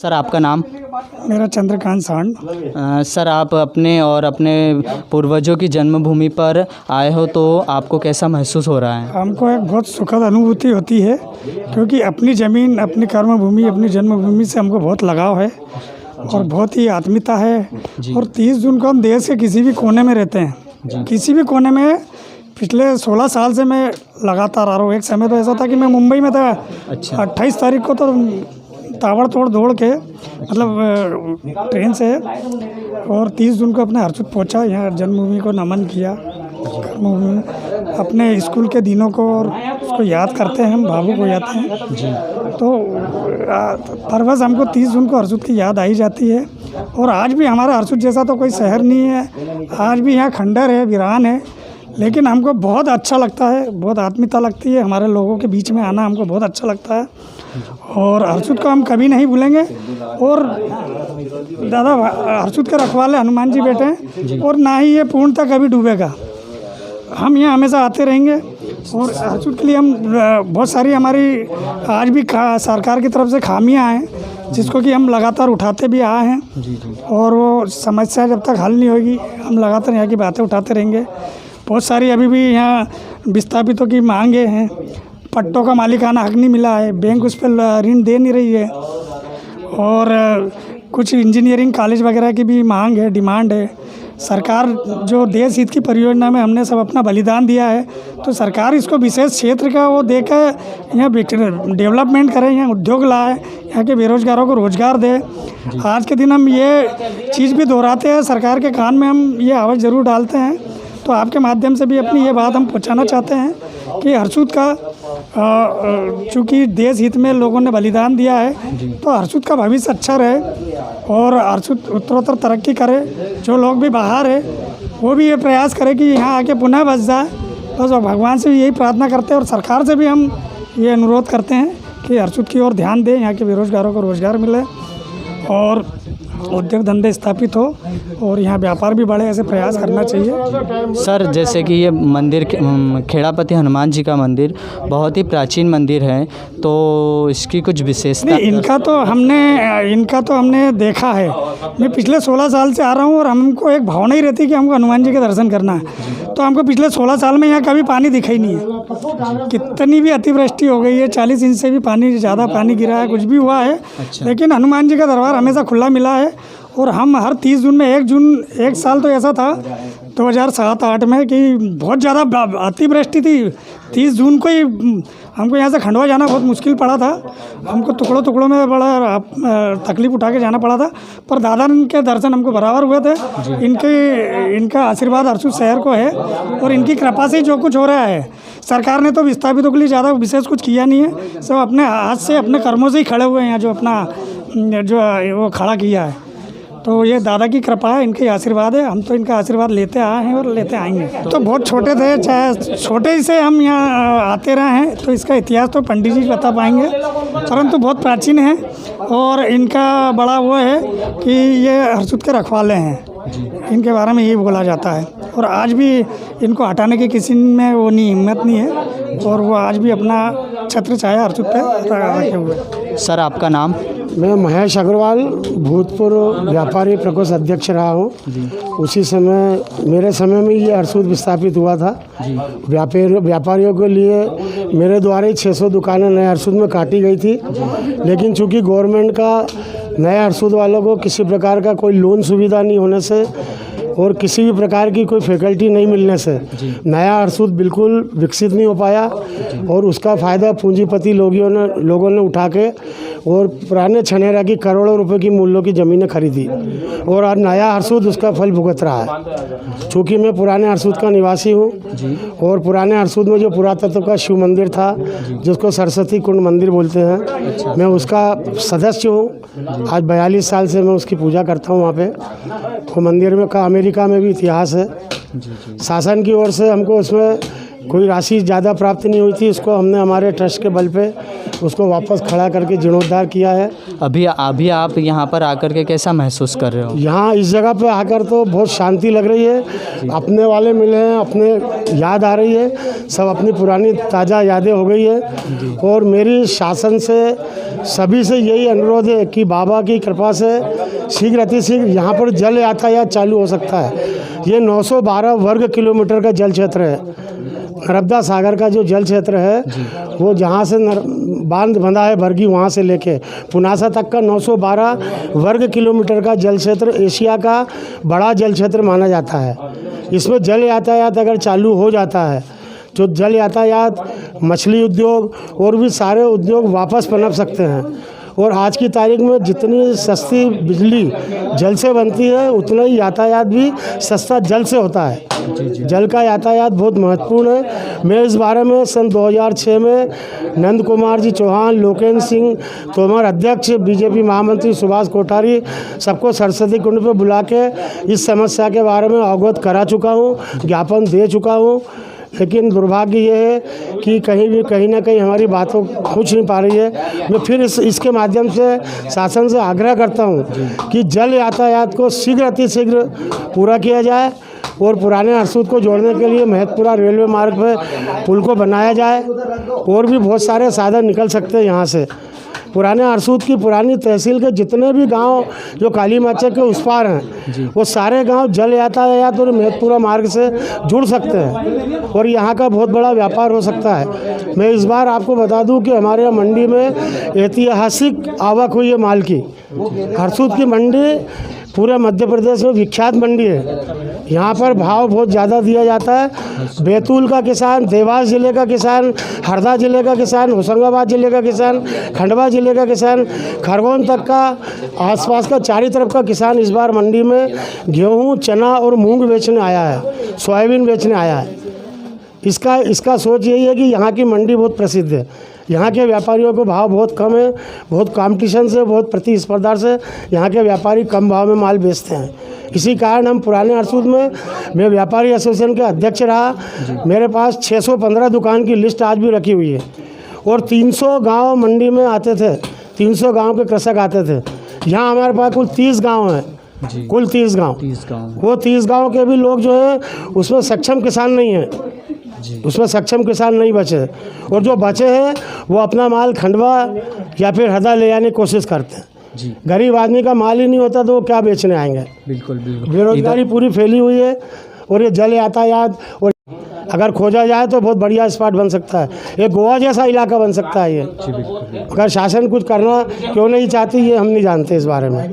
Sir आपका नाम? मेरा चंद्रकांत सांड। सर आप अपने और अपने पूर्वजों की जन्मभूमि पर आए हो, तो आपको कैसा महसूस हो रहा है? हमको एक बहुत सुखद अनुभूति होती है, क्योंकि अपनी ज़मीन, अपनी कर्मभूमि, अपनी जन्मभूमि से हमको बहुत लगाव है और बहुत ही आत्मीयता है। और 30 जून को हम देश के किसी भी कोने में रहते हैं, किसी भी कोने में। पिछले 16 साल से मैं लगातार आ रहा हूँ। एक समय तो ऐसा था कि मैं मुंबई में था। 28 तारीख को तो ताबड़तोड़ दौड़ के मतलब ट्रेन से, और 30 जून को अपने हरसुद पहुंचा, यहाँ जन्मभूमि को नमन किया, कर्मभूमि, अपने स्कूल के दिनों को और उसको याद करते हैं, हम भावुक हो जाते हैं जी। तो परवश हमको 30 जून को हरसुद की याद आई जाती है। और आज भी हमारा हरसुद जैसा तो कोई शहर नहीं है, आज भी यहाँ खंडर है, वीरान है, लेकिन हमको बहुत अच्छा लगता है, बहुत आत्मीयता लगती है। हमारे लोगों के बीच में आना हमको बहुत अच्छा लगता है और हरसुद को हम कभी नहीं भूलेंगे। और दादा हरसुद के रखवाले हनुमान जी बैठे हैं और ना ही ये पूर्णतः कभी डूबेगा। हम यहाँ हमेशा आते रहेंगे और हरसुद के लिए हम बहुत सारी हमारी आज भी सरकार की तरफ से खामियाँ हैं, जिसको कि हम लगातार उठाते भी आए हैं। और वो समस्या जब तक हल नहीं होगी, हम लगातार यहाँ की बातें उठाते रहेंगे। बहुत सारी अभी भी यहाँ विस्थापितों की मांगे हैं, पट्टों का मालिकाना हक नहीं मिला है, बैंक उस पर ऋण दे नहीं रही है, और कुछ इंजीनियरिंग कॉलेज वगैरह की भी मांग है, डिमांड है। सरकार जो देश हित की परियोजना में हमने सब अपना बलिदान दिया है, तो सरकार इसको विशेष क्षेत्र का वो देकर यहाँ डेवलपमेंट करे, यहाँ उद्योग लाए, यहाँ के बेरोजगारों को रोजगार दे। आज के दिन हम ये चीज़ भी दोहराते हैं, सरकार के कान में हम ये आवाज़ ज़रूर डालते हैं। तो आपके माध्यम से भी अपनी ये बात हम पहुंचाना चाहते हैं कि हरसुद का चूँकि देश हित में लोगों ने बलिदान दिया है, तो हरसुद का भविष्य अच्छा रहे और हरसुद उत्तरोत्तर तरक्की करे। जो लोग भी बाहर है वो भी ये प्रयास करें कि यहाँ आके पुनः बस जाए। बस भगवान से भी यही प्रार्थना करते हैं और सरकार से भी हम ये अनुरोध करते हैं कि हरसुद की ओर ध्यान दें, यहाँ के बेरोजगारों को रोज़गार मिले और उद्योग धंधे स्थापित हो और यहाँ व्यापार भी बढ़े, ऐसे प्रयास करना चाहिए। सर जैसे कि ये मंदिर खेड़ापति हनुमान जी का मंदिर बहुत ही प्राचीन मंदिर है, तो इसकी कुछ विशेषता? नहीं, इनका तो हमने देखा है। मैं पिछले 16 साल से आ रहा हूँ और हमको एक भावना ही रहती है कि हमको हनुमान जी के दर्शन करना है। तो हमको पिछले 16 साल में यहाँ कभी पानी दिखा ही नहीं है। कितनी भी अतिवृष्टि हो गई है, 40 इंच से भी ज़्यादा पानी गिरा है, कुछ भी हुआ है, लेकिन हनुमान जी का दरबार हमेशा खुला मिला है। और हम हर 30 जून में एक साल तो ऐसा था 2007-8 में कि बहुत ज़्यादा अतिवृष्टि थी। 30 जून को ही हमको यहाँ से खंडवा जाना बहुत मुश्किल पड़ा था, हमको टुकड़ों में बड़ा तकलीफ़ उठा के जाना पड़ा था, पर दादा के दर्शन हमको बराबर हुए थे। इनका आशीर्वाद हरसुद शहर को है और इनकी कृपा से जो कुछ हो रहा है। सरकार ने तो विस्थापितों के लिए ज़्यादा विशेष कुछ किया नहीं है, सब अपने हाथ से अपने कर्मों से ही खड़े हुए हैं, जो अपना वो खड़ा किया है। तो ये दादा की कृपा है, इनके आशीर्वाद है। हम तो इनका आशीर्वाद लेते आए हैं और लेते आएंगे। तो बहुत छोटे थे, चाहे छोटे से हम यहाँ आते रहे हैं, तो इसका इतिहास तो पंडित जी बता पाएंगे, परंतु बहुत प्राचीन है। और इनका बड़ा वो है कि ये हरसुद के रखवाले हैं, इनके बारे में यही बोला जाता है। और आज भी इनको हटाने की किसी में वो नहीं, हिम्मत नहीं है, और वो आज भी अपना छत्र छाया हरसुद पे रखे हुए। सर आपका नाम? मैं महेश अग्रवाल, भूतपूर्व व्यापारी प्रकोष्ठ अध्यक्ष रहा हूँ। उसी समय मेरे समय में ये हरसुद विस्थापित हुआ था। व्यापारियों के लिए मेरे द्वारा ही 600 दुकानें नए हरसुद में काटी गई थी, लेकिन चूंकि गवर्नमेंट का नए हरसुद वालों को किसी प्रकार का कोई लोन सुविधा नहीं होने से और किसी भी प्रकार की कोई फैकल्टी नहीं मिलने से नया हरसुद बिल्कुल विकसित नहीं हो पाया, और उसका फ़ायदा पूंजीपति लोगों ने उठा के और पुराने छनेरा की करोड़ों रुपए की मूल्यों की ज़मीनें खरीदी, और आज नया हरसुद उसका फल भुगत रहा है। चूँकि मैं पुराने हरसुद का निवासी हूँ और पुराने हरसुद में जो पुरातत्व का शिव मंदिर था, जिसको सरस्वती कुंड मंदिर बोलते हैं, मैं उसका सदस्य हूँ। आज 42 साल से मैं उसकी पूजा करता हूँ वहाँ पे। वो मंदिर में का अमेरिका में भी इतिहास है। शासन की ओर से हमको उसमें कोई राशि ज़्यादा प्राप्त नहीं हुई थी, उसको हमने हमारे ट्रस्ट के बल पे उसको वापस खड़ा करके जीर्णोद्धार किया है। अभी आप यहाँ पर आकर के कैसा महसूस कर रहे हो? यहाँ इस जगह पे आकर तो बहुत शांति लग रही है, अपने वाले मिले हैं, अपने याद आ रही है, सब अपनी पुरानी ताज़ा यादें हो गई है। और मेरी शासन से सभी से यही अनुरोध है कि बाबा की कृपा से शीघ्र अतिशीघ्र यहाँ पर जल यातायात चालू हो सकता है। ये 912 वर्ग किलोमीटर का जल क्षेत्र है। नर्मदा सागर का जो जल क्षेत्र है वो जहाँ से बांध बंधा है बरगी, वहाँ से लेके पुनासा तक का 912 वर्ग किलोमीटर का जल क्षेत्र एशिया का बड़ा जल क्षेत्र माना जाता है। इसमें जल यातायात अगर चालू हो जाता है तो जल यातायात, मछली उद्योग और भी सारे उद्योग वापस पनप सकते हैं। और आज की तारीख में जितनी सस्ती बिजली जल से बनती है उतना ही यातायात भी सस्ता जल से होता है। जल का यातायात बहुत महत्वपूर्ण है। मैं इस बारे में सन 2006 में नंद कुमार जी चौहान, लोकेंद्र सिंह तोमर अध्यक्ष, बीजेपी महामंत्री सुभाष कोठारी, सबको सरस्वती कुंड पर बुला के इस समस्या के बारे में अवगत करा चुका हूँ, ज्ञापन दे चुका हूँ। लेकिन दुर्भाग्य ये है कि कहीं ना कहीं हमारी बातों पहुँच नहीं पा रही है। मैं फिर इसके माध्यम से शासन से आग्रह करता हूँ कि जल यातायात को शीघ्र अतिशीघ्र पूरा किया जाए और पुराने हरसूद को जोड़ने के लिए महतपुरा रेलवे मार्ग पर पुल को बनाया जाए। और भी बहुत सारे साधन निकल सकते हैं यहाँ से। पुराने हरसूद की पुरानी तहसील के जितने भी गांव जो काली माचा के उस पार हैं वो सारे गांव जल यातायात और महतपुरा मार्ग से जुड़ सकते हैं और यहाँ का बहुत बड़ा व्यापार हो सकता है। मैं इस बार आपको बता दूं कि हमारे यहाँ मंडी में ऐतिहासिक आवक हुई है माल की। हरसूद की मंडी पूरे मध्य प्रदेश में विख्यात मंडी है। यहाँ पर भाव बहुत ज़्यादा दिया जाता है। बैतूल का किसान, देवास ज़िले का किसान, हरदा ज़िले का किसान, होशंगाबाद ज़िले का किसान, खंडवा ज़िले का किसान, खरगोन तक का आसपास का चारों तरफ का किसान इस बार मंडी में गेहूँ, चना और मूंग बेचने आया है, सोयाबीन बेचने आया है। इसका सोच यही है कि यहाँ की मंडी बहुत प्रसिद्ध है। यहाँ के व्यापारियों को भाव बहुत कम है, बहुत कंपटीशन से, बहुत प्रतिस्पर्धा से यहाँ के व्यापारी कम भाव में माल बेचते हैं। इसी कारण हम पुराने हरसूद में, मैं व्यापारी एसोसिएशन के अध्यक्ष रहा। मेरे पास 615 दुकान की लिस्ट आज भी रखी हुई है और 300 गांव मंडी में आते थे, 300 गांव के कृषक आते थे। यहाँ हमारे पास कुल 30 गाँव हैं, कुल 30 गाँव। वो 30 गाँव के भी लोग जो हैं उसमें सक्षम किसान नहीं हैं, उसमें सक्षम किसान नहीं बचे। और जो बचे हैं वो अपना माल खंडवा या फिर हरदा ले जाने की कोशिश करते हैं। गरीब आदमी का माल ही नहीं होता तो वो क्या बेचने आएंगे। बिल्कुल बेरोजगारी पूरी फैली हुई है। और ये जल यातायात और अगर खोजा जाए तो बहुत बढ़िया स्पॉट बन सकता है, ये गोवा जैसा इलाका बन सकता है ये। अगर शासन कुछ करना क्यों नहीं चाहती ये हम नहीं जानते इस बारे में।